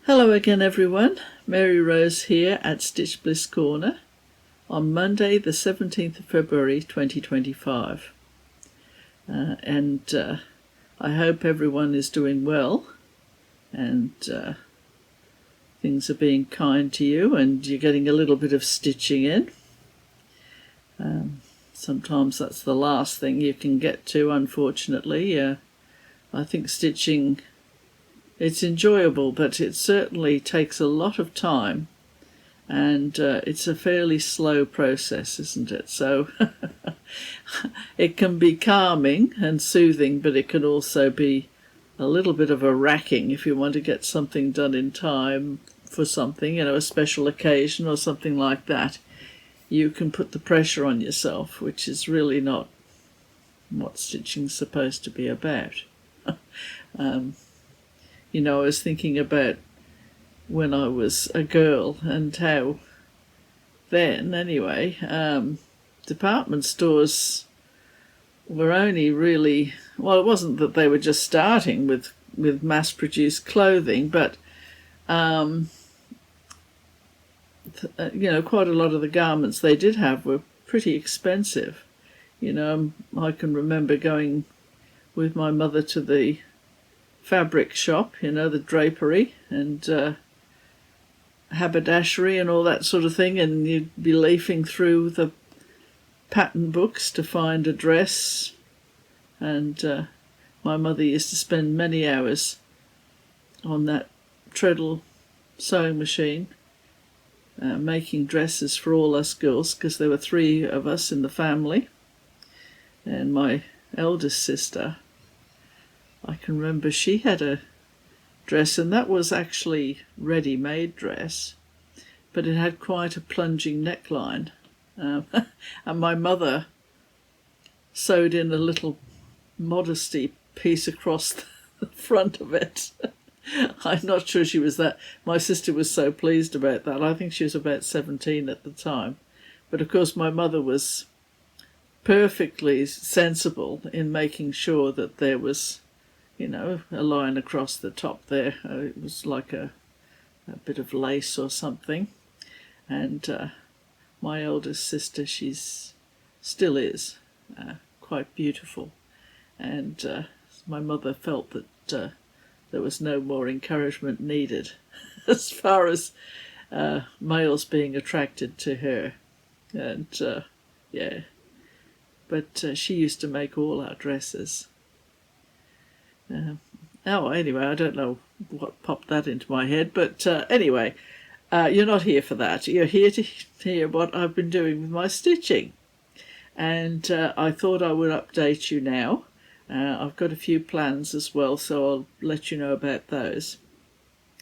Hello again everyone, Mary Rose here at Stitch Bliss Corner on Monday the 17th of February 2025 and I hope everyone is doing well and things are being kind to you and you're getting a little bit of stitching in. Sometimes that's the last thing you can get to, unfortunately. I think stitching, it's enjoyable, but it certainly takes a lot of time and it's a fairly slow process, isn't it? So it can be calming and soothing, but it can also be a little bit of a racking if you want to get something done in time for something, a special occasion or something like that. You can put the pressure on yourself, which is really not what stitching's supposed to be about. I was thinking about when I was a girl and how then, anyway, department stores were only really, well, it wasn't that they were just starting with mass-produced clothing, but, quite a lot of the garments they did have were pretty expensive. I can remember going with my mother to the fabric shop, the drapery and haberdashery and all that sort of thing, and you'd be leafing through the pattern books to find a dress, and my mother used to spend many hours on that treadle sewing machine making dresses for all us girls, because there were 3 of us in the family, and my eldest sister, I can remember she had a dress, and that was actually ready-made dress, but it had quite a plunging neckline, and my mother sewed in a little modesty piece across the front of it. I'm not sure she was that. My sister was so pleased about that. I think she was about 17 at the time, but of course my mother was perfectly sensible in making sure that there was a line across the top there. It was like a bit of lace or something. And my eldest sister, still is quite beautiful. And my mother felt that there was no more encouragement needed as far as males being attracted to her. And but she used to make all our dresses. Anyway, I don't know what popped that into my head, but anyway, you're not here for that. You're here to hear what I've been doing with my stitching. And I thought I would update you now. I've got a few plans as well, so I'll let you know about those.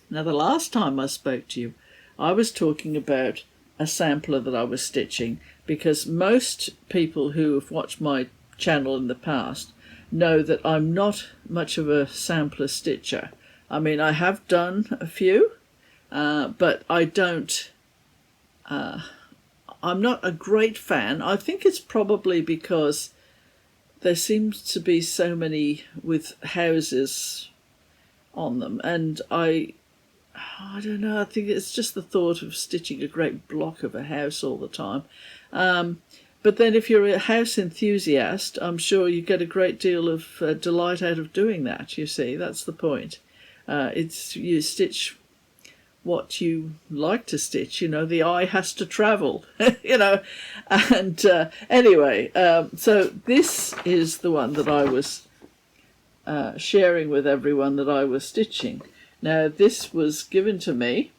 Now, the last time I spoke to you, I was talking about a sampler that I was stitching, because most people who have watched my channel in the past know that I'm not much of a sampler stitcher. I mean, I have done a few, but I don't, I'm not a great fan. I think it's probably because there seems to be so many with houses on them, and I don't know, I think it's just the thought of stitching a great block of a house all the time. But then if you're a house enthusiast, I'm sure you get a great deal of delight out of doing that, you see. That's the point. You stitch what you like to stitch, the eye has to travel, And anyway, so this is the one that I was sharing with everyone that I was stitching. Now, this was given to me,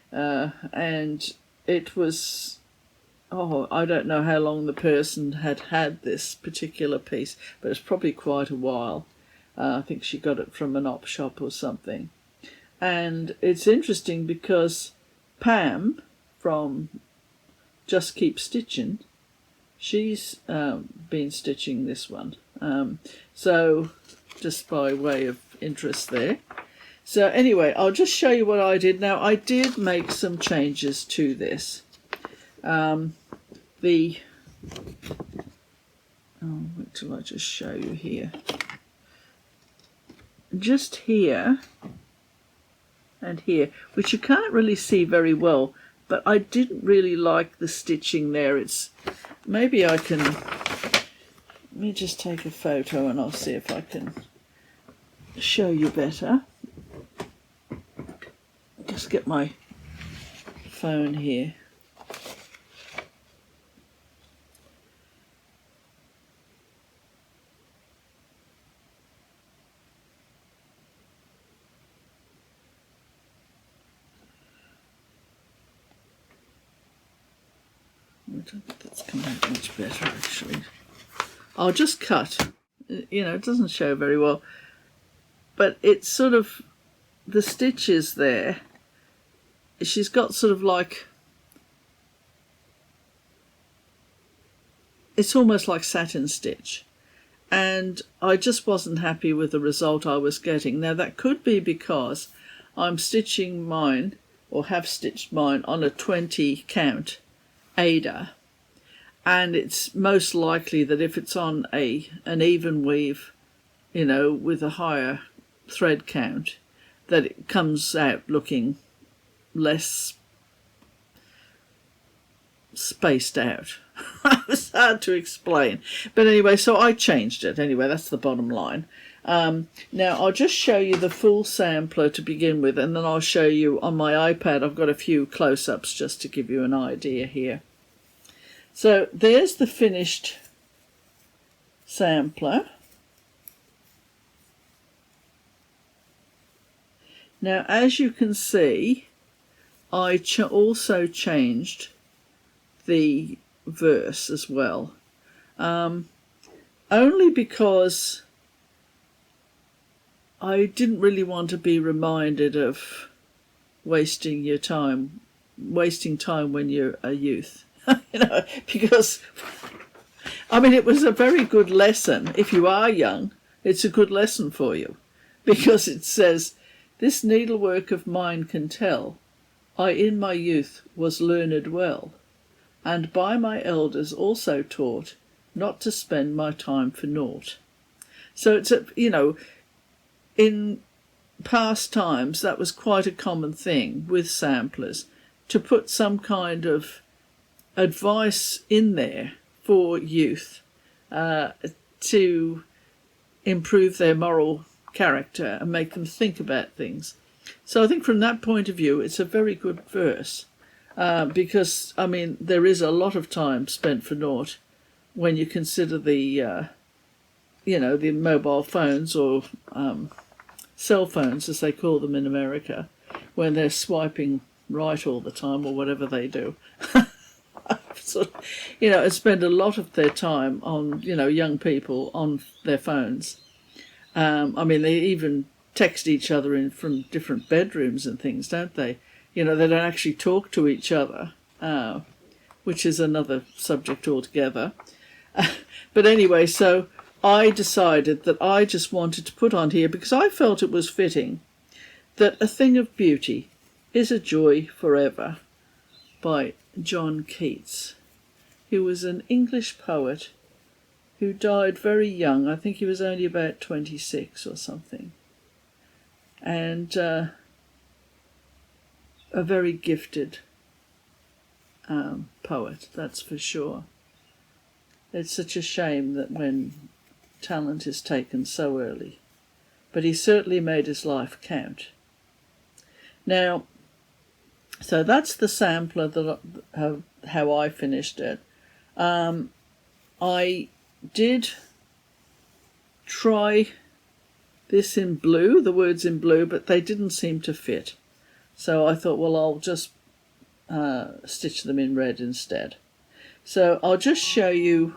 and it was, I don't know how long the person had this particular piece, but it's probably quite a while. I think she got it from an op shop or something. And it's interesting because Pam from Just Keep Stitching, she's been stitching this one. So just by way of interest there. So anyway, I'll just show you what I did. Now, I did make some changes to this. Wait till I just show you here. Just here, and here, which you can't really see very well, but I didn't really like the stitching there. It's maybe I can, let me just take a photo and I'll see if I can show you better. Just get my phone here. I don't think that's come out much better actually. I'll just cut. You know, it doesn't show very well, but it's sort of, the stitches there, she's got sort of like, it's almost like satin stitch, and I just wasn't happy with the result I was getting. Now that could be because I'm stitching mine, or have stitched mine, on a 20 count Ada, and it's most likely that if it's on an even weave, you know, with a higher thread count, that it comes out looking less spaced out. It's hard to explain, but anyway, so I changed it anyway. That's the bottom line. Now I'll just show you the full sampler to begin with, and then I'll show you on my iPad. I've got a few close-ups just to give you an idea here. So there's the finished sampler. Now, as you can see, I also changed the verse as well, only because I didn't really want to be reminded of wasting time when you're a youth. You know, because, I mean, it was a very good lesson. If you are young, it's a good lesson for you, because it says, "This needlework of mine can tell, I in my youth was learned well, and by my elders also taught, not to spend my time for naught." So it's you know, in past times that was quite a common thing with samplers, to put some kind of advice in there for youth, to improve their moral character and make them think about things. So I think from that point of view it's a very good verse, because I mean there is a lot of time spent for naught when you consider the you know, the mobile phones, or cell phones as they call them in America, when they're swiping right all the time or whatever they do. So, you know, and spend a lot of their time on, you know, young people on their phones. I mean, they even text each other in from different bedrooms and things, don't they? You know, they don't actually talk to each other, which is another subject altogether. But anyway, so I decided that I just wanted to put on here, because I felt it was fitting, that "A Thing of Beauty is a Joy Forever" by John Keats, who was an English poet who died very young. I think he was only about 26 or something, and a very gifted poet, that's for sure. It's such a shame that when talent is taken so early, but he certainly made his life count. Now, so that's the sampler, that how I finished it. I did try this in blue, the words in blue, but they didn't seem to fit. So I thought, well, I'll just stitch them in red instead. So I'll just show you.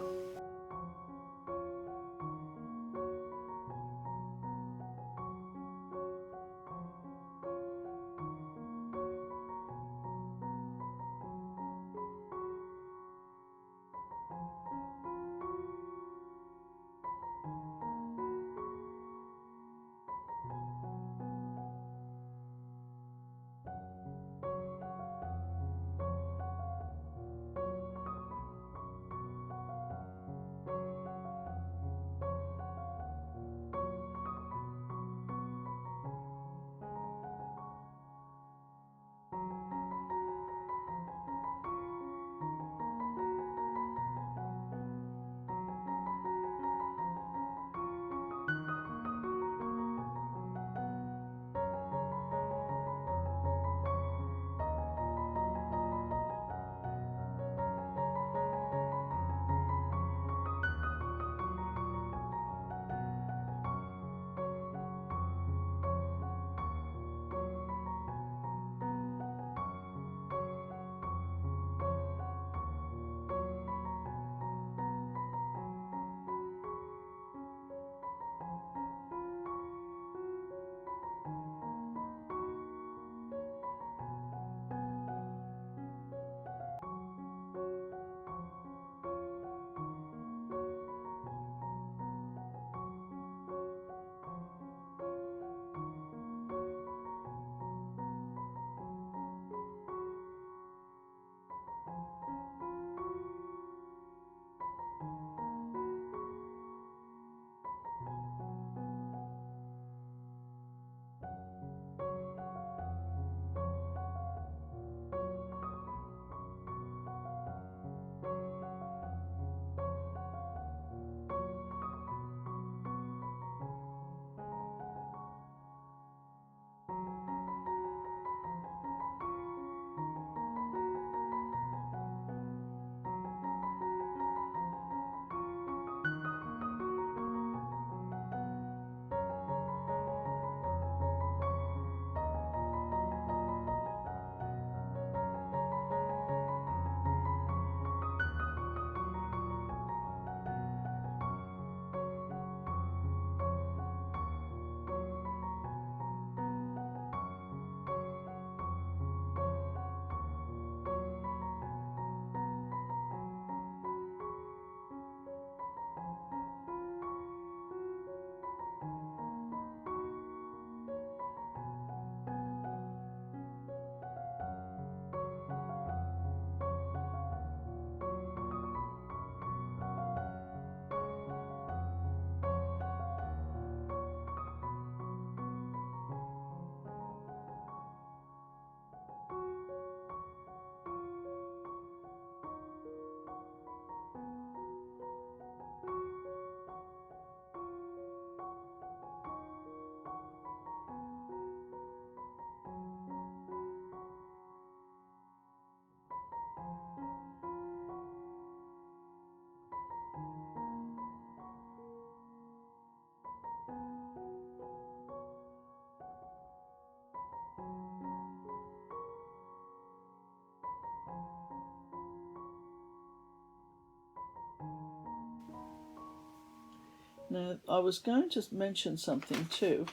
Now, I was going to mention something too.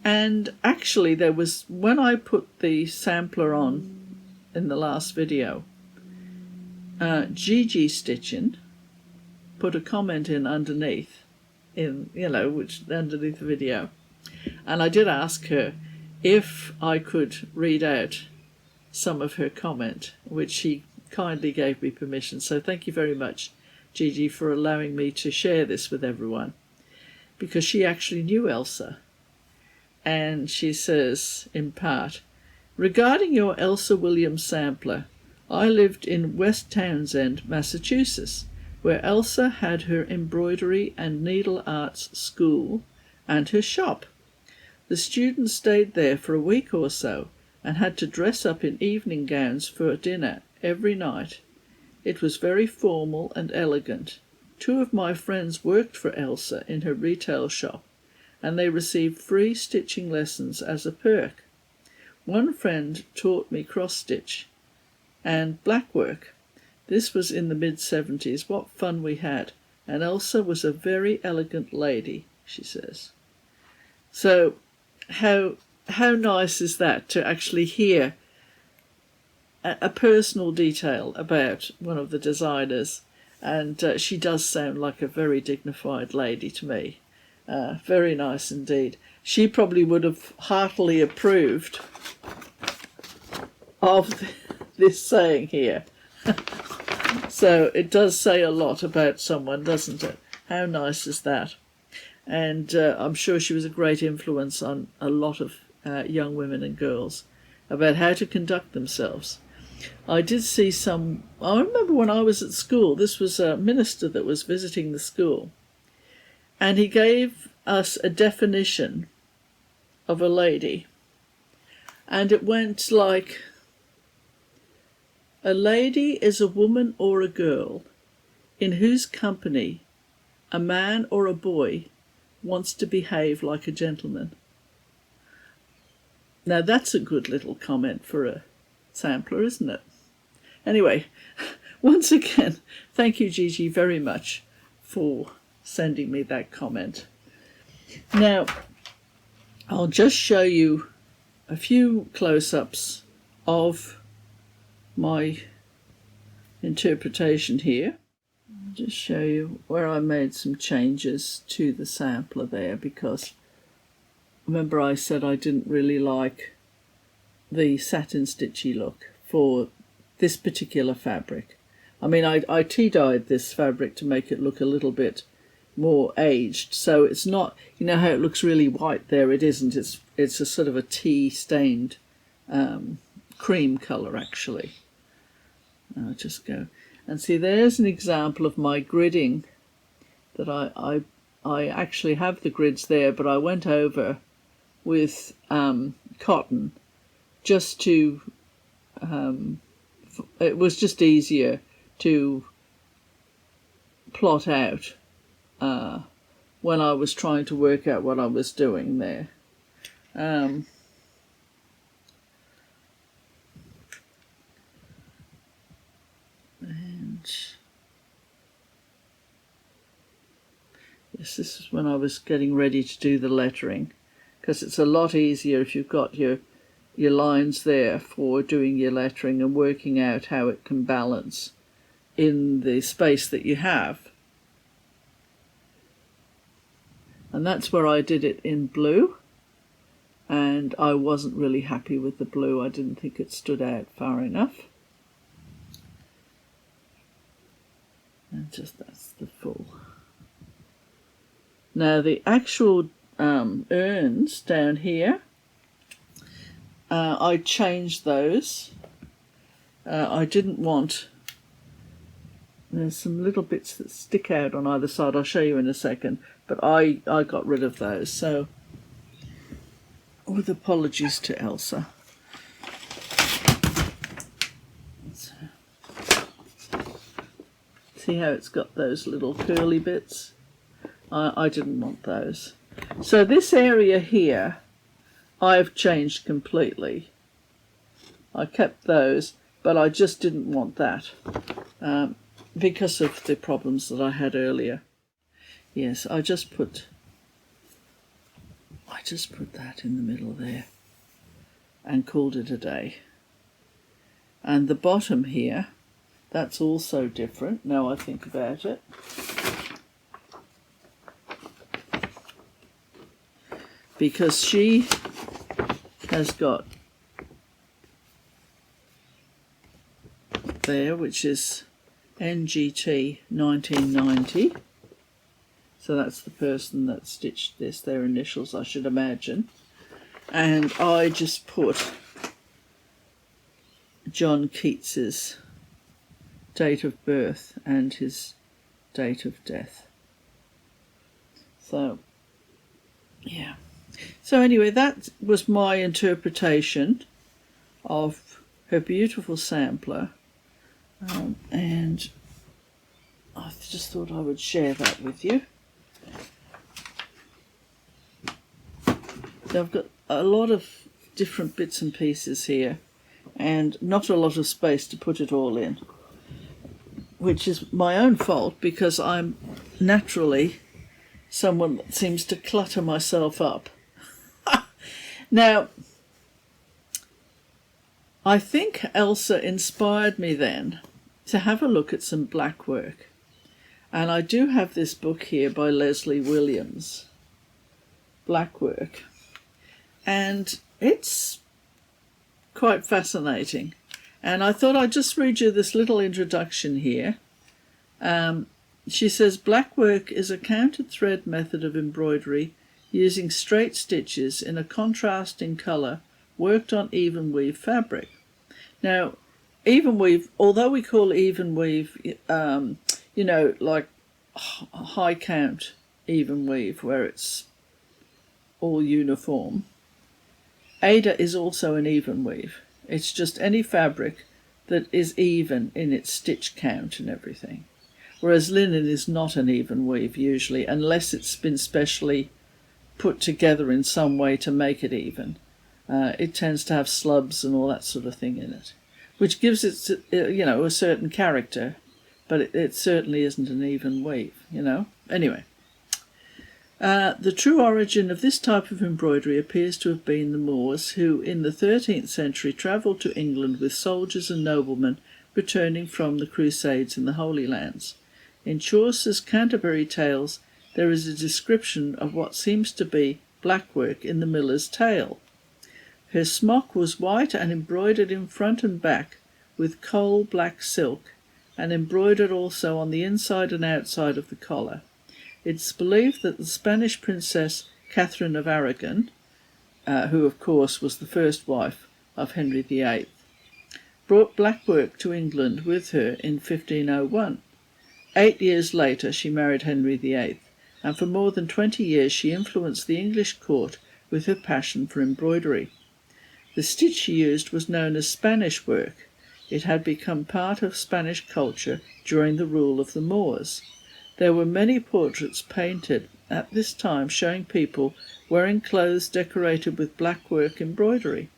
And actually there was, when I put the sampler on in the last video, Gigi Stitchin put a comment in underneath, which underneath the video. And I did ask her if I could read out some of her comment, which she kindly gave me permission. So thank you very much, Gigi, for allowing me to share this with everyone, because she actually knew Elsa. And she says, in part, regarding your Elsa Williams sampler, I lived in West Townsend, Massachusetts, where Elsa had her embroidery and needle arts school and her shop. The students stayed there for a week or so and had to dress up in evening gowns for dinner every night. It was very formal and elegant. 2 of my friends worked for Elsa in her retail shop, and they received free stitching lessons as a perk. One friend taught me cross-stitch and blackwork. This was in the mid-70s. What fun we had. And Elsa was a very elegant lady, she says. So how nice is that, to actually hear a personal detail about one of the designers. And she does sound like a very dignified lady to me. Very nice indeed. She probably would have heartily approved of this saying here. So it does say a lot about someone, doesn't it? How nice is that? And I'm sure she was a great influence on a lot of young women and girls about how to conduct themselves. I did see I remember when I was at school, this was a minister that was visiting the school, and he gave us a definition of a lady, and it went like, a lady is a woman or a girl in whose company a man or a boy wants to behave like a gentleman. Now that's a good little comment for a sampler, isn't it? Anyway, once again, thank you, Gigi, very much for sending me that comment. Now, I'll just show you a few close-ups of my interpretation here. I'll just show you where I made some changes to the sampler there, because remember I said I didn't really like the satin stitchy look for this particular fabric. I mean, I tea-dyed this fabric to make it look a little bit more aged, so it's not, you know how it looks really white there, it isn't, it's a sort of a tea-stained cream colour actually. I'll just go and see, there's an example of my gridding that I actually have the grids there, but I went over with cotton just to it was just easier to plot out when I was trying to work out what I was doing there. And yes, this is when I was getting ready to do the lettering, because it's a lot easier if you've got your lines there for doing your lettering and working out how it can balance in the space that you have. And that's where I did it in blue, and I wasn't really happy with the blue. I didn't think it stood out far enough. And just that's the full. Now the actual urns down here, I changed those. I didn't want, there's some little bits that stick out on either side, I'll show you in a second, but I got rid of those, so with apologies to Elsa. So, see how it's got those little curly bits? I didn't want those. So this area here I've changed completely. I kept those, but I just didn't want that. because of the problems that I had earlier. Yes, I just put that in the middle there and called it a day. And the bottom here, that's also different now I think about it. Because she has got there, which is NGT 1990. So that's the person that stitched this, their initials, I should imagine. And I just put John Keats's date of birth and his date of death. So, yeah. So anyway, that was my interpretation of her beautiful sampler. And I just thought I would share that with you. I've got a lot of different bits and pieces here and not a lot of space to put it all in, which is my own fault because I'm naturally someone that seems to clutter myself up. Now, I think Elsa inspired me then to have a look at some Blackwork. And I do have this book here by Lesley Williams, Blackwork. And it's quite fascinating. And I thought I'd just read you this little introduction here. She says, Blackwork is a counted thread method of embroidery using straight stitches in a contrasting colour worked on even weave fabric. Now, even weave, although we call even weave, like high count even weave where it's all uniform, Ada is also an even weave. It's just any fabric that is even in its stitch count and everything. Whereas linen is not an even weave usually, unless it's been specially put together in some way to make it even. It tends to have slubs and all that sort of thing in it, which gives it, a certain character, but it certainly isn't an even weave, Anyway. The true origin of this type of embroidery appears to have been the Moors, who in the 13th century travelled to England with soldiers and noblemen returning from the Crusades in the Holy Lands. In Chaucer's Canterbury Tales there is a description of what seems to be Blackwork in the Miller's Tale. Her smock was white and embroidered in front and back with coal black silk, and embroidered also on the inside and outside of the collar. It's believed that the Spanish princess Catherine of Aragon, who of course was the first wife of Henry VIII, brought Blackwork to England with her in 1501. 8 years later she married Henry VIII, and for more than 20 years she influenced the English court with her passion for embroidery. The stitch she used was known as Spanish work. It had become part of Spanish culture during the rule of the Moors. There were many portraits painted at this time showing people wearing clothes decorated with blackwork embroidery.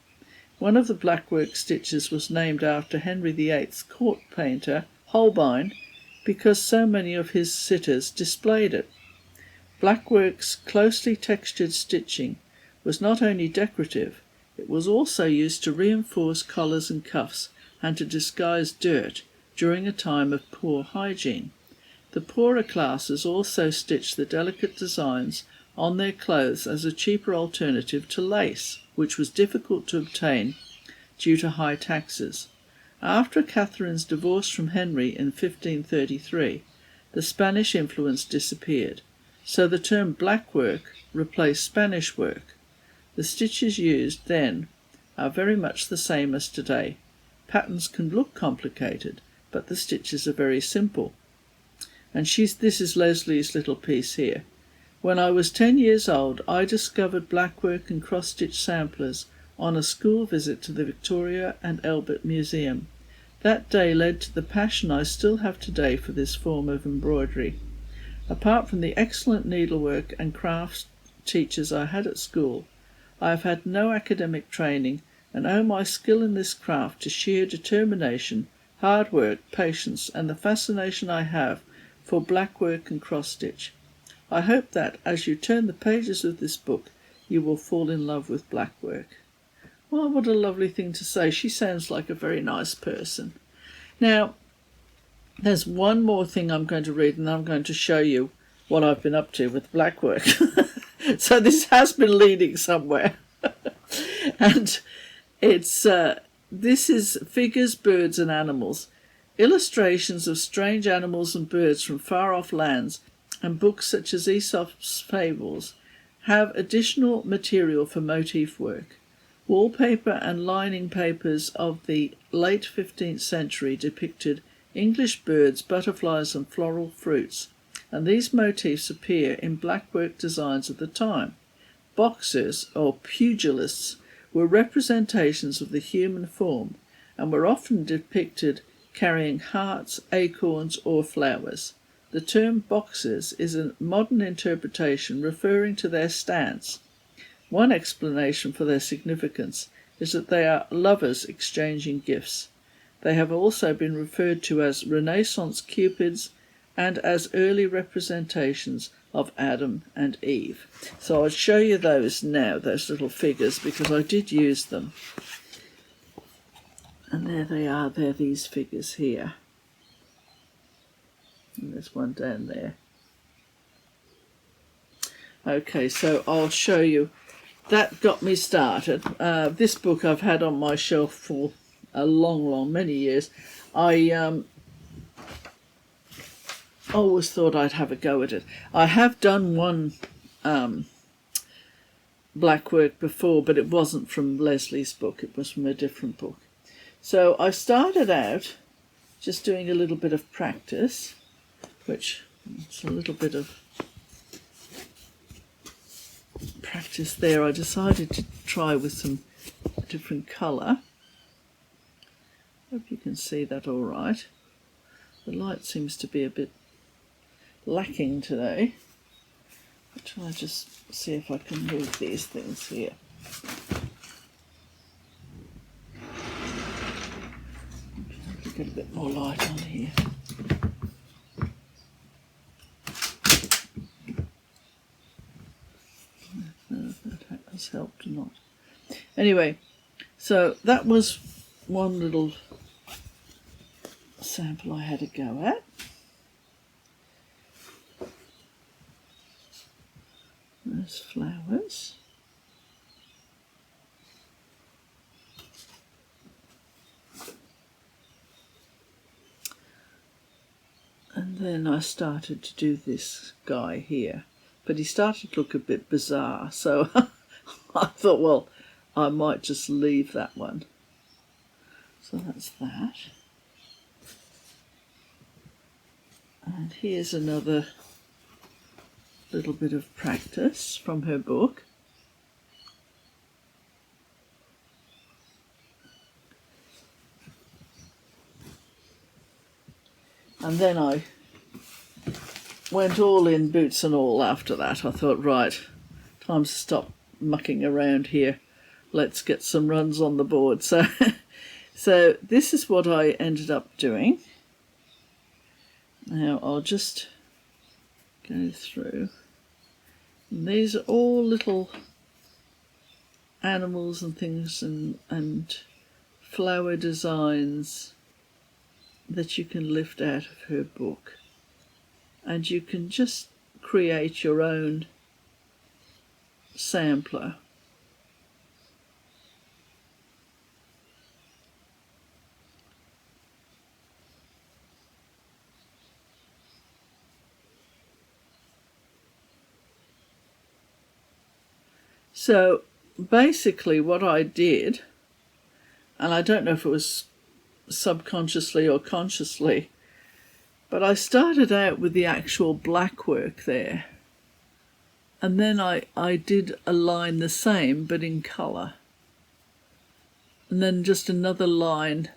One of the blackwork stitches was named after Henry VIII's court painter, Holbein, because so many of his sitters displayed it. Blackwork's closely textured stitching was not only decorative, it was also used to reinforce collars and cuffs and to disguise dirt during a time of poor hygiene. The poorer classes also stitched the delicate designs on their clothes as a cheaper alternative to lace, which was difficult to obtain due to high taxes. After Catherine's divorce from Henry in 1533, the Spanish influence disappeared, so the term blackwork replaced Spanish work. The stitches used then are very much the same as today. Patterns can look complicated, but the stitches are very simple. And this is Lesley's little piece here. When I was 10 years old, I discovered blackwork and cross-stitch samplers on a school visit to the Victoria and Albert Museum. That day led to the passion I still have today for this form of embroidery. Apart from the excellent needlework and crafts teachers I had at school, I have had no academic training and owe my skill in this craft to sheer determination, hard work, patience, and the fascination I have for blackwork and cross-stitch. I hope that, as you turn the pages of this book, you will fall in love with blackwork. Well, what a lovely thing to say. She sounds like a very nice person. Now, there's one more thing I'm going to read, and I'm going to show you what I've been up to with blackwork. So this has been leading somewhere. And it's this is Figures, Birds and Animals, illustrations of strange animals and birds from far-off lands, and books such as Aesop's Fables have additional material for motif work. Wallpaper and lining papers of the late 15th century depicted English birds, butterflies and floral fruits, and these motifs appear in blackwork designs of the time. Boxers, or pugilists, were representations of the human form, and were often depicted carrying hearts, acorns or flowers. The term boxers is a modern interpretation referring to their stance. One explanation for their significance is that they are lovers exchanging gifts. They have also been referred to as Renaissance cupids and as early representations of Adam and Eve. So I'll show you those now, those little figures, because I did use them. And there they are, they're these figures here. And there's one down there. Okay, so I'll show you. That got me started. This book I've had on my shelf for a long, many years. I always thought I'd have a go at it. I have done one blackwork before, but it wasn't from Lesley's book. It was from a different book. So I started out just doing a little bit of practice, which it's a little bit of practice there. I decided to try with some different colour. Hope you can see that all right. The light seems to be a bit lacking today. I'll try just see if I can move these things here. Get a bit more light on here. That has helped or not. Anyway, so that was one little sample I had a go at. There's flowers. And then I started to do this guy here, but he started to look a bit bizarre, so I thought, well, I might just leave that one. So that's that. And here's another little bit of practice from her book. And then I went all in, boots and all, after that. I thought, right, time to stop mucking around here. Let's get some runs on the board. So, so this is what I ended up doing. Now I'll just go through. And these are all little animals and things and flower designs that you can lift out of her book, and you can just create your own sampler. So basically what I did, and I don't know if it was subconsciously or consciously, but I started out with the actual blackwork there, and then I did a line the same but in colour, and then just another line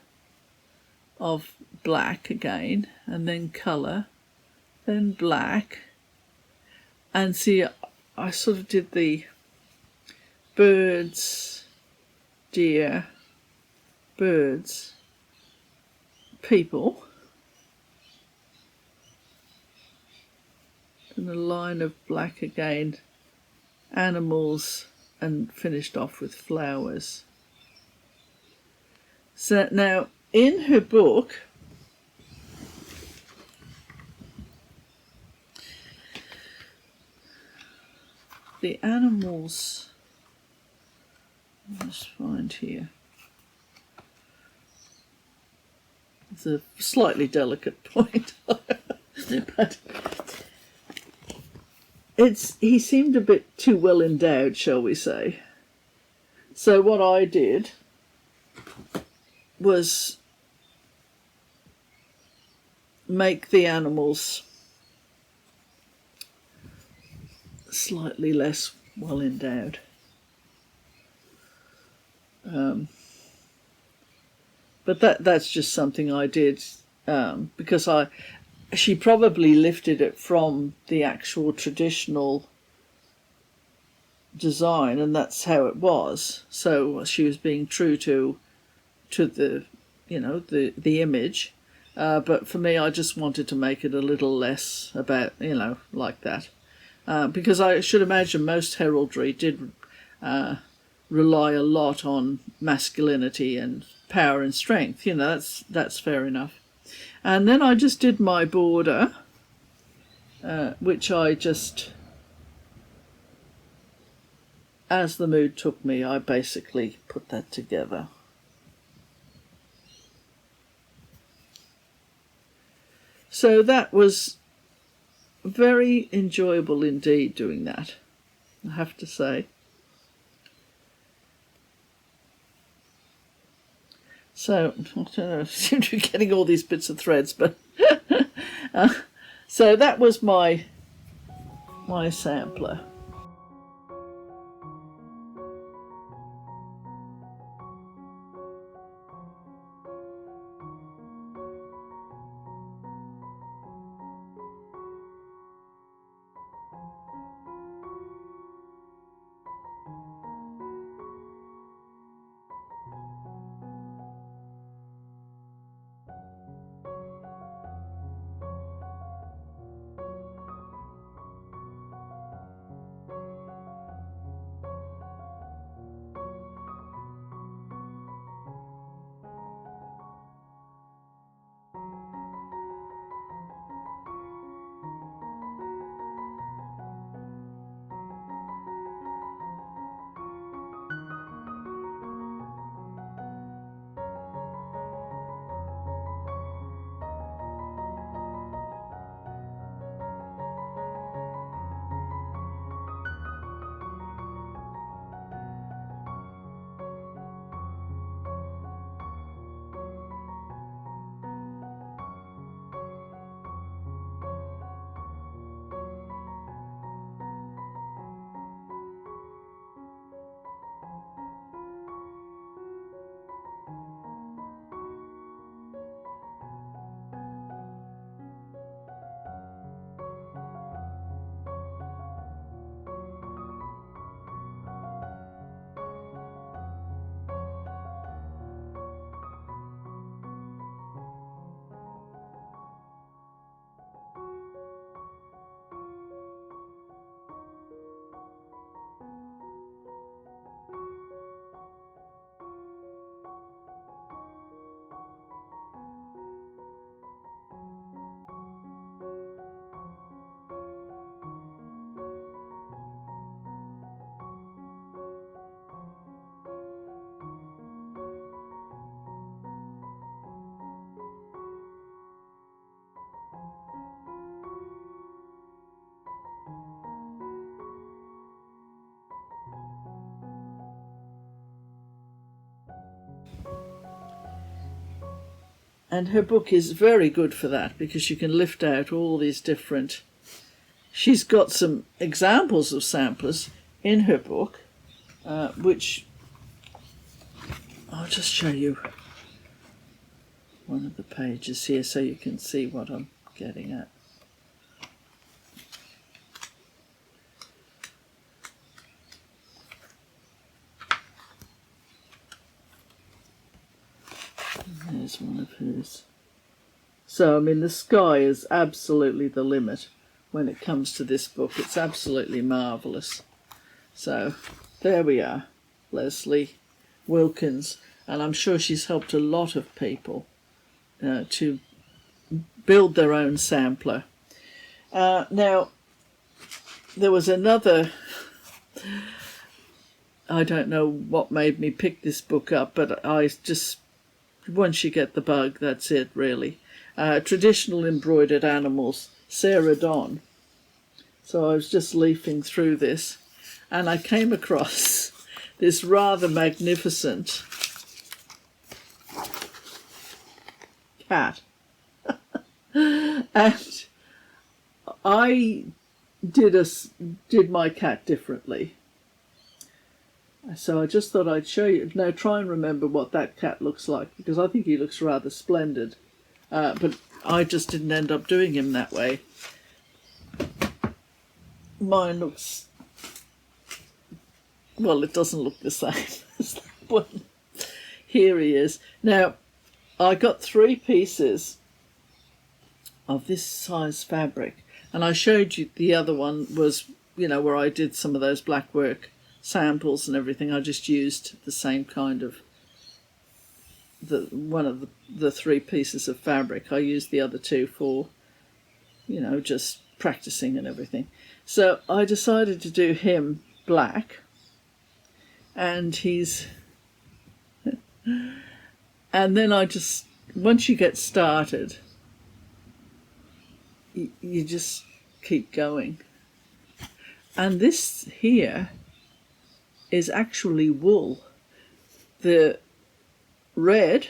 of black again, and then colour, then black, and see, I sort of did the birds, deer, birds, people. And a line of black again, animals, and finished off with flowers. So now in her book, the animals, let's find here. It's a slightly delicate point, but he seemed a bit too well endowed, shall we say. So what I did was make the animals slightly less well endowed. But that's just something I did because she probably lifted it from the actual traditional design, and that's how it was. So she was being true to the, you know, the image. But for me, I just wanted to make it a little less about, you know, like that. Because I should imagine most heraldry did rely a lot on masculinity and power and strength. You know, that's fair enough. And then I just did my border, which I just, as the mood took me, I basically put that together. So that was very enjoyable indeed, doing that, I have to say. So, I don't know, I seem to be getting all these bits of threads, but so that was my sampler. And her book is very good for that, because you can lift out all these different... She's got some examples of samplers in her book, which I'll just show you one of the pages here so you can see what I'm getting at. There's one of hers. So, I mean, the sky is absolutely the limit when it comes to this book. It's absolutely marvellous. So, there we are, Lesley Wilkins. And I'm sure she's helped a lot of people to build their own sampler. Now, there was another... I don't know what made me pick this book up, but I just... Once you get the bug, that's it, really. Traditional Embroidered Animals, Sarah Don. So I was just leafing through this, and I came across this rather magnificent cat. And I did my cat differently. So I just thought I'd show you. Now try and remember what that cat looks like, because I think he looks rather splendid. But I just didn't end up doing him that way. Mine looks... Well, it doesn't look the same as that one. Here he is. Now, I got 3 pieces of this size fabric. And I showed you the other one was, where I did some of those Blackwork samples and everything. I just used the same kind of one of the 3 pieces of fabric. I used the other 2 for just practicing and everything. So I decided to do him black, and he's and then I just, once you get started, you just keep going. And this here is actually wool. The red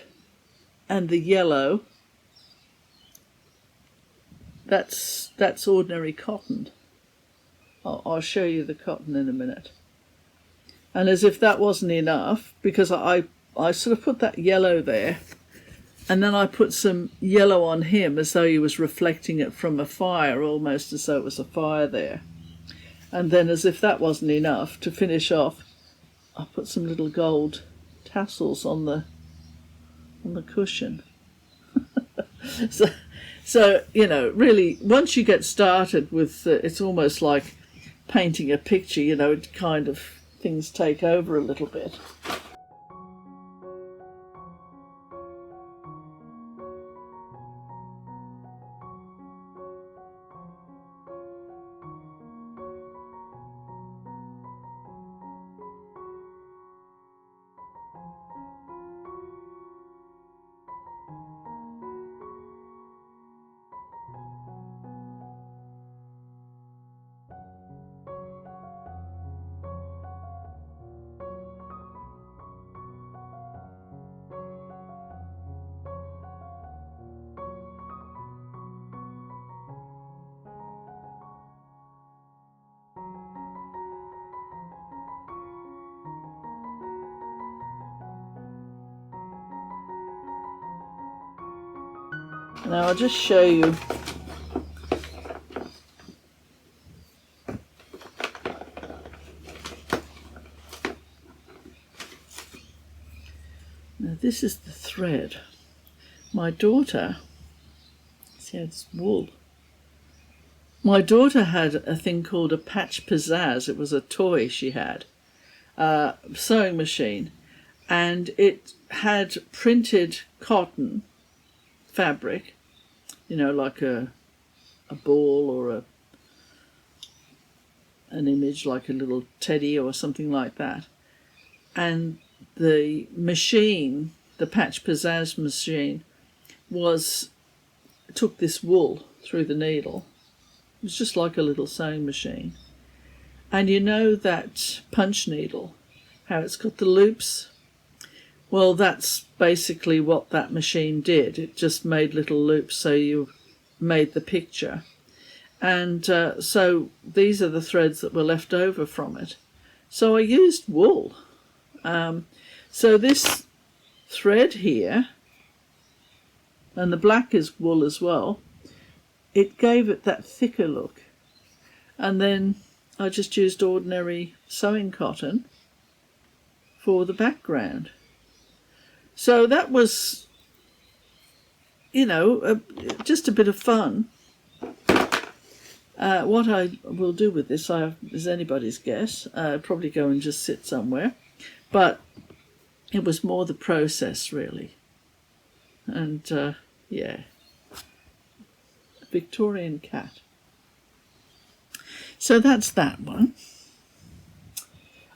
and the yellow, that's ordinary cotton. I'll show you the cotton in a minute. And as if that wasn't enough, because I sort of put that yellow there, and then I put some yellow on him as though he was reflecting it from a fire, almost as though it was a fire there. And then, as if that wasn't enough, to finish off, I put some little gold tassels on the cushion. So really, once you get started with, it's almost like painting a picture. It kind of, things take over a little bit. Now I'll just show you. Now this is the thread. My daughter, see, it's wool. My daughter had a thing called a patch pizzazz. It was a toy she had, sewing machine, and it had printed cotton fabric, like a ball or an image like a little teddy or something like that. And the machine, the patch pizzazz machine, took this wool through the needle. It was just like a little sewing machine. And that punch needle, how it's got the loops? Well, that's basically what that machine did. It just made little loops so you made the picture. And so these are the threads that were left over from it. So I used wool. So this thread here, and the black is wool as well, it gave it that thicker look. And then I just used ordinary sewing cotton for the background. So that was, you know, just a bit of fun. What I will do with this is anybody's guess. Probably go and just sit somewhere. But it was more the process, really. And, yeah. Victorian cat. So that's that one.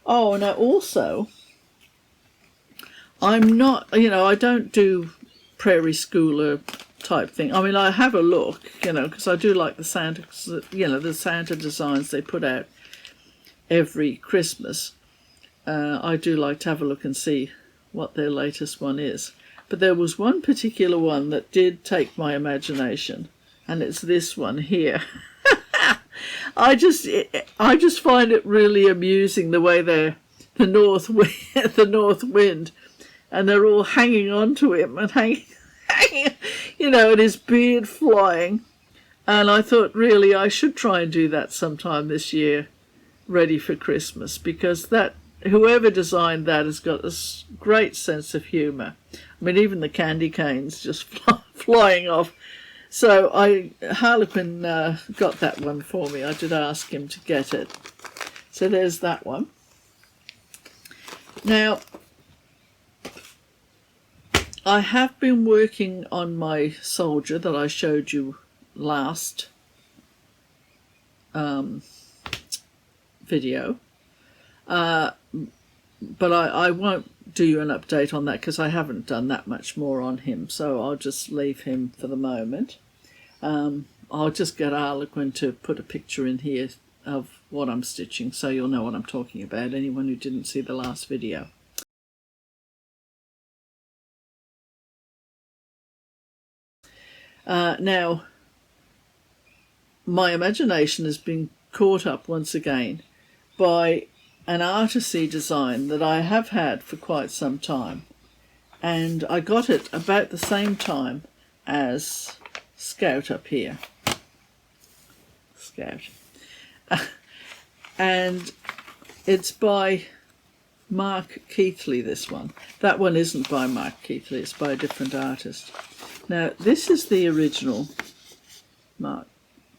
Oh, now also, I'm not, you know, I don't do prairie schooler type thing. I mean, I have a look, you know, because I do like the Santa, you know, the Santa designs they put out every Christmas. I do like to have a look and see what their latest one is. But there was one particular one that did take my imagination, and it's this one here. I just find it really amusing the way they're the north wind, and they're all hanging on to him and hanging, you know, and his beard flying. And I thought, really, I should try and do that sometime this year, ready for Christmas, because that whoever designed that has got a great sense of humour. I mean, even the candy canes just flying off. So Harlequin got that one for me. I did ask him to get it. So there's that one. Now, I have been working on my soldier that I showed you last video. But I won't do you an update on that because I haven't done that much more on him. So I'll just leave him for the moment. I'll just get Harlequin to put a picture in here of what I'm stitching so you'll know what I'm talking about, anyone who didn't see the last video. Now, my imagination has been caught up once again by an Artecy design that I have had for quite some time, and I got it about the same time as Scout up here. Scout. And it's by Mark Keithley, this one. That one isn't by Mark Keithley, it's by a different artist. Now, this is the original Mark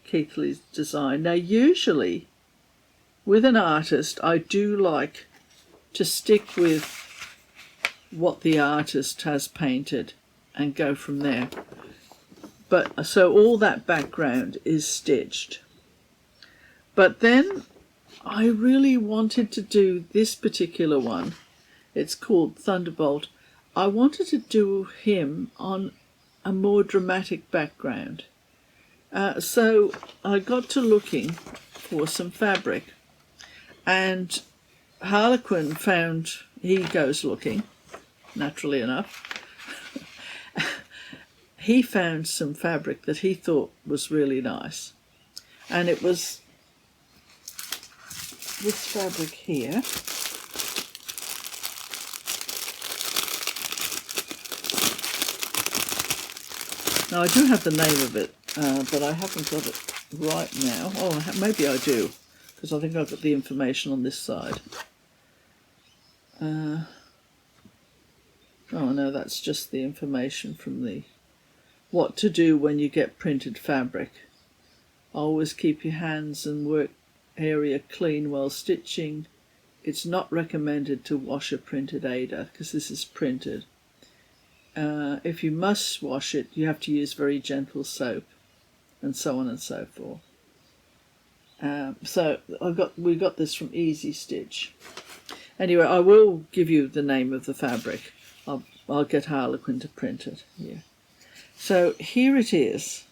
Keithley's design. Now, usually, with an artist, I do like to stick with what the artist has painted and go from there. But so all that background is stitched. But then I really wanted to do this particular one. It's called Thunderbolt. I wanted to do him on a more dramatic background. So I got to looking for some fabric. And Harlequin found, he goes looking, naturally enough. He found some fabric that he thought was really nice. And it was this fabric here. Now, I do have the name of it, but I haven't got it right now. Oh, maybe I do, because I think I've got the information on this side. Oh, no, that's just the information from the what to do when you get printed fabric. Always keep your hands and work area clean while stitching. It's not recommended to wash a printed Ada because this is printed. If you must wash it, you have to use very gentle soap, and so on and so forth. So we got this from Easy Stitch. Anyway, I will give you the name of the fabric. I'll get Harlequin to print it here. So here it is.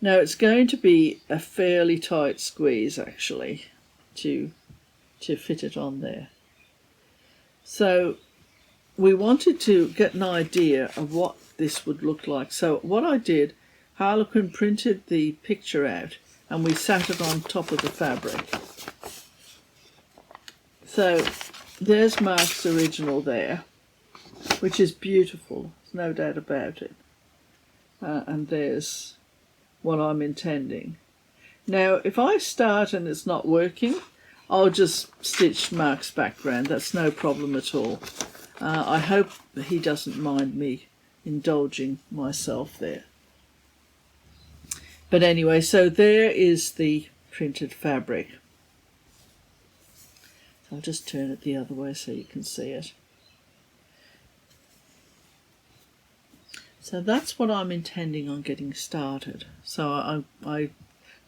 Now it's going to be a fairly tight squeeze actually to fit it on there. So we wanted to get an idea of what this would look like. So what I did, Harlequin printed the picture out and we sat it on top of the fabric. So there's Mark's original there, which is beautiful, there's no doubt about it. And there's what I'm intending. Now, if I start and it's not working, I'll just stitch Mark's background. That's no problem at all. I hope he doesn't mind me indulging myself there. But anyway, so there is the printed fabric. So I'll just turn it the other way so you can see it. So that's what I'm intending on getting started. So I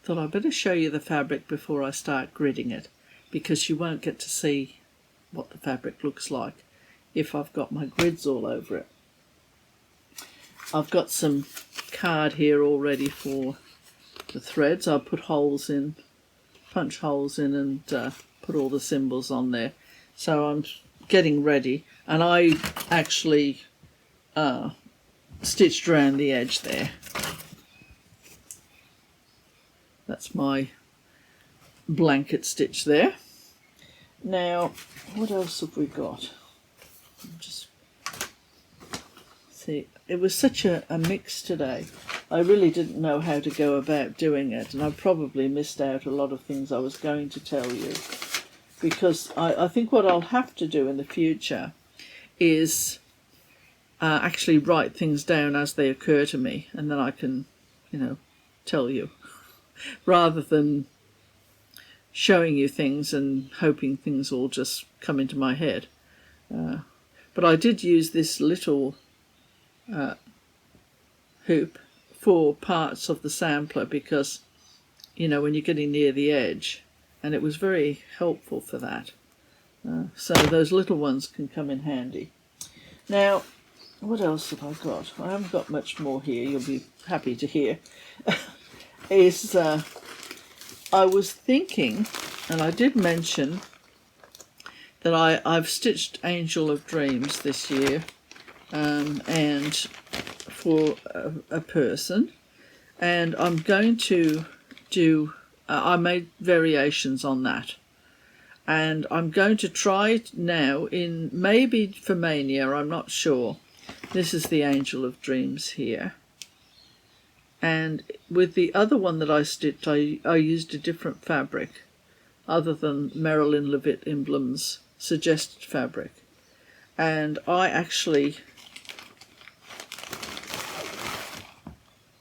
thought I'd better show you the fabric before I start gridding it, because you won't get to see what the fabric looks like if I've got my grids all over it. I've got some card here already for the threads. I'll put holes in, punch holes in, and put all the symbols on there. So I'm getting ready, and I actually stitched around the edge there. That's my blanket stitch there. Now, what else have we got? Just see, it was such a mix today. I really didn't know how to go about doing it, and I probably missed out a lot of things I was going to tell you, because I think what I'll have to do in the future is actually write things down as they occur to me, and then I can, tell you, rather than showing you things and hoping things all just come into my head. But I did use this little hoop for parts of the sampler, because, when you're getting near the edge, and it was very helpful for that. So those little ones can come in handy. Now, what else have I got? I haven't got much more here, you'll be happy to hear. I was thinking, and I did mention that I've stitched Angel of Dreams this year, and for a person, and I'm going to do, I made variations on that, and I'm going to try it now in, maybe for Mania, I'm not sure. This is the Angel of Dreams here. And with the other one that I stitched, I used a different fabric other than Marilyn Levitt Emblem's suggested fabric. And I actually,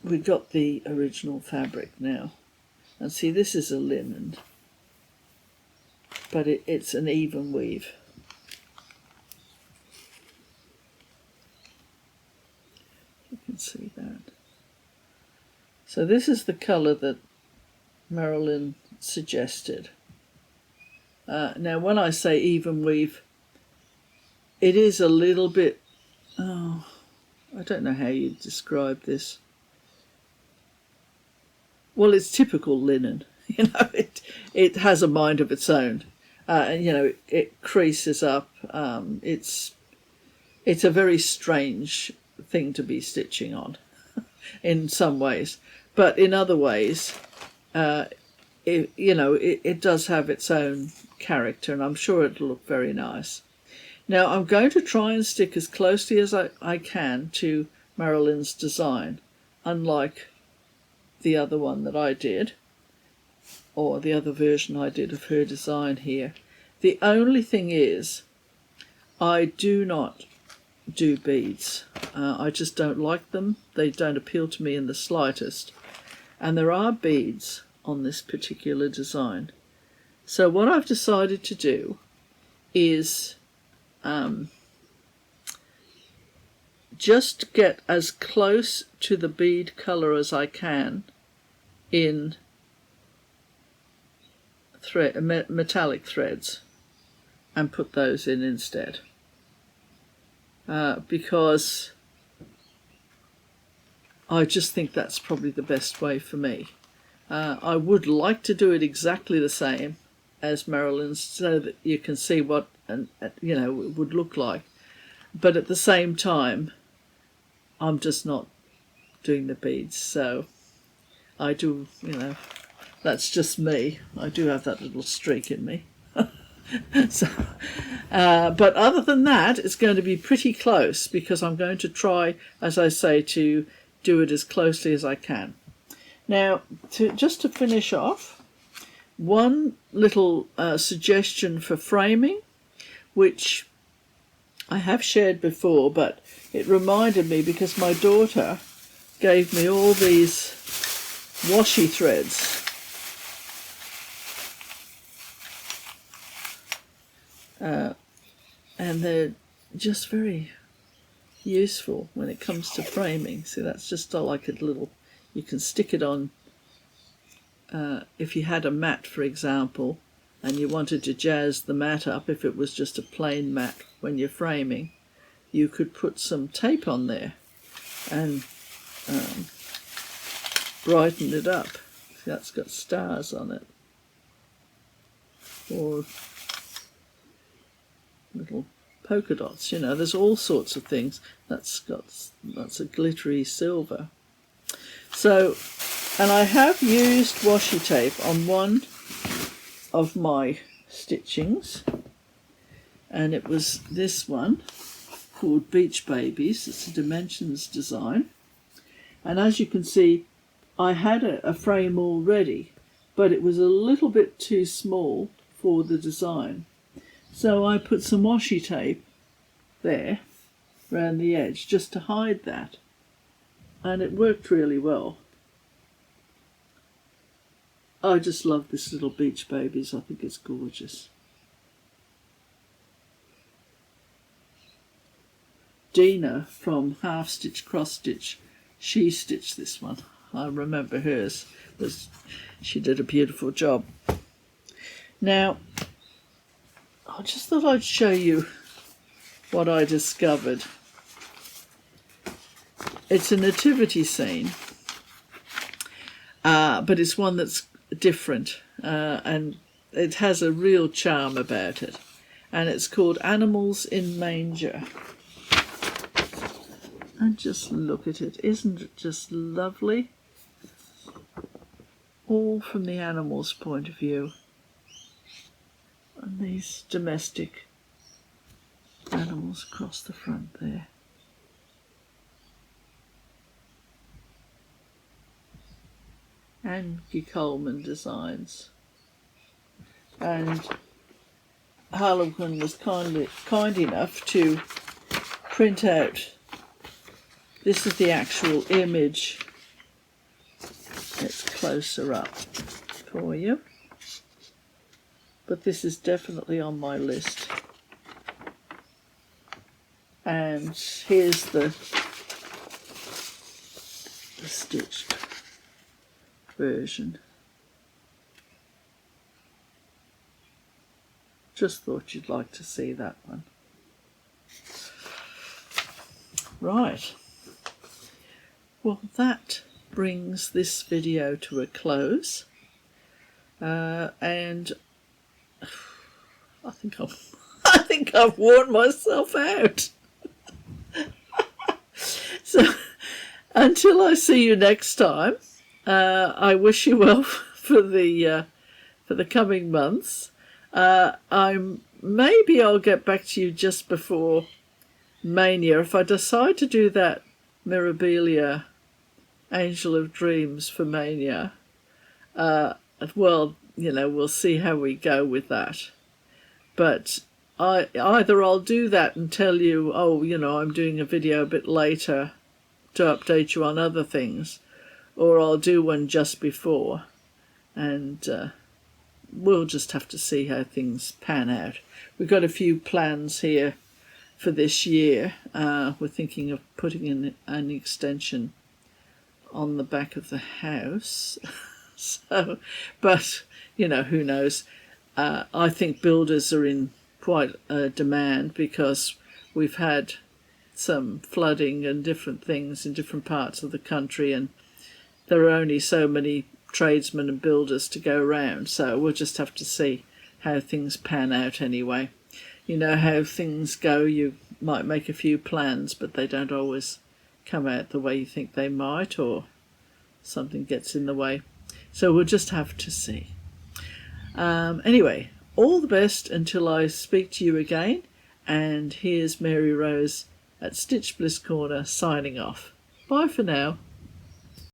we got the original fabric now. And see, this is a linen, but it's an even weave. You can see that. So this is the colour that Marilyn suggested. Now when I say even weave, it is a little bit, I don't know how you describe this. Well, it's typical linen, it has a mind of its own. It creases up. It's a very strange thing to be stitching on in some ways. But in other ways, it does have its own character, and I'm sure it'll look very nice. Now, I'm going to try and stick as closely as I can to Marilyn's design, unlike the other one that I did, or the other version I did of her design here. The only thing is, I do not do beads. I just don't like them. They don't appeal to me in the slightest. And there are beads on this particular design. So what I've decided to do is just get as close to the bead colour as I can in metallic threads, and put those in instead. Because I just think that's probably the best way for me. I would like to do it exactly the same as Marilyn's, so that you can see what it would look like. But at the same time, I'm just not doing the beads. So I do, that's just me. I do have that little streak in me. So, but other than that, it's going to be pretty close, because I'm going to try, as I say, to do it as closely as I can. Now, just to finish off, one little suggestion for framing, which I have shared before, but it reminded me because my daughter gave me all these washi threads. And they're just very useful when it comes to framing. See, that's just like a little, you can stick it on, if you had a mat, for example, and you wanted to jazz the mat up, if it was just a plain mat when you're framing, you could put some tape on there and brighten it up. See, that's got stars on it. Or little polka dots, you know, there's all sorts of things. That's a glittery silver. So, and I have used washi tape on one of my stitchings, and it was this one called Beach Babies. It's a Dimensions design, and as you can see, I had a frame already, but it was a little bit too small for the design. So I put some washi tape there around the edge just to hide that, and it worked really well. I just love this little Beach Babies. I think it's gorgeous. Dina from Half Stitch Cross Stitch, she stitched this one. I remember hers. She did a beautiful job. Now, I just thought I'd show you what I discovered. It's a nativity scene, but it's one that's different, and it has a real charm about it. And it's called Animals in Manger. And just look at it. Isn't it just lovely? All from the animal's point of view. And these domestic animals across the front there. Angie Coleman Designs. And Harlequin was kind enough to print out. This is the actual image. It's closer up for you. But this is definitely on my list. And here's the stitched version. Just thought you'd like to see that one. Right. Well, that brings this video to a close. And I think I've worn myself out. So until I see you next time, I wish you well for the coming months. Maybe I'll get back to you just before Mania if I decide to do that Mirabilia Angel of Dreams for Mania. Well, you know, we'll see how we go with that. But either I'll do that and tell you, oh, you know, I'm doing a video a bit later to update you on other things, or I'll do one just before, and we'll just have to see how things pan out. We've got a few plans here for this year. We're thinking of putting in an extension on the back of the house. So, but, you know, who knows. I think builders are in quite a demand because we've had some flooding and different things in different parts of the country, and there are only so many tradesmen and builders to go around, so we'll just have to see how things pan out anyway. You know how things go, you might make a few plans, but they don't always come out the way you think they might, or something gets in the way. So we'll just have to see. Anyway, all the best until I speak to you again, and here's Mary Rose at Stitch Bliss Corner signing off. Bye for now.